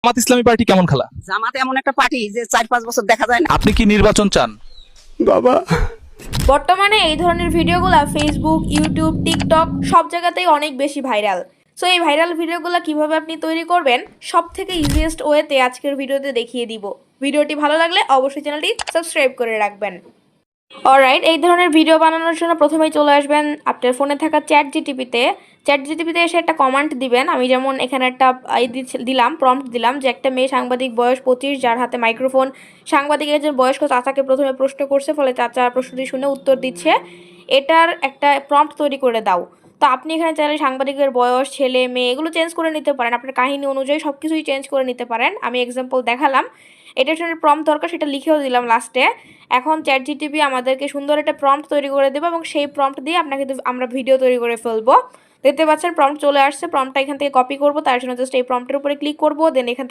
Jamaat Islami party কেমন খেলা? জামাত এমন একটা পার্টি যে 4-5 বছর দেখা যায় না। আপনি কি নির্বাচন চান? বাবা, বর্তমানে এই ধরনের ভিডিওগুলো ফেসবুক, ইউটিউব, টিকটক সব জায়গাতেই অনেক বেশি ভাইরাল। সো এই ভাইরাল ভিডিওগুলো কিভাবে আপনি তৈরি করবেন সব থেকে ইজিয়েস্ট ওয়েতে আজকের ভিডিওতে দেখিয়ে দিব। ভিডিওটি ভালো লাগলে অবশ্যই চ্যানেলটি সাবস্ক্রাইব করে রাখবেন। অলরাইট, এই ধরনের ভিডিও বানানোর জন্য প্রথমেই চলে আসবেন আপনার ফোনে থাকা চ্যাট জিটিপিতে এসে একটা কমান্ড দিবেন। আমি যেমন এখানে একটা প্রম্পট দিলাম যে একটা মেয়ে সাংবাদিক, বয়স 25, যার হাতে মাইক্রোফোন। সাংবাদিকের একজন বয়স্ক চাচাকে প্রথমে প্রশ্ন করছে, ফলে চাচা প্রশ্নটি শুনে উত্তর দিচ্ছে। এটার একটা প্রম্পট তৈরি করে দাও। তো আপনি এখানে চাইলে সাংবাদিকের বয়স, ছেলে মেয়ে এগুলো চেঞ্জ করে নিতে পারেন, আপনার কাহিনী অনুযায়ী সব কিছুই চেঞ্জ করে নিতে পারেন। আমি এক্সাম্পল দেখালাম। এটার জন্য প্রম্পট দরকার, সেটা লিখেও দিলাম লাস্টে। এখন চ্যাট জিটিপি আমাদেরকে সুন্দর একটা প্রম্পট তৈরি করে দেবে এবং সেই প্রম্পট দিয়ে আমরা ভিডিও তৈরি করে ফেলবো। দেখতে পাচ্ছেন প্রম্পট চলে আসছে। প্রম্পটটা এখান থেকে কপি করবো, তার জন্য জাস্ট এই প্রম্পটের উপরে ক্লিক করবো, দেন এখান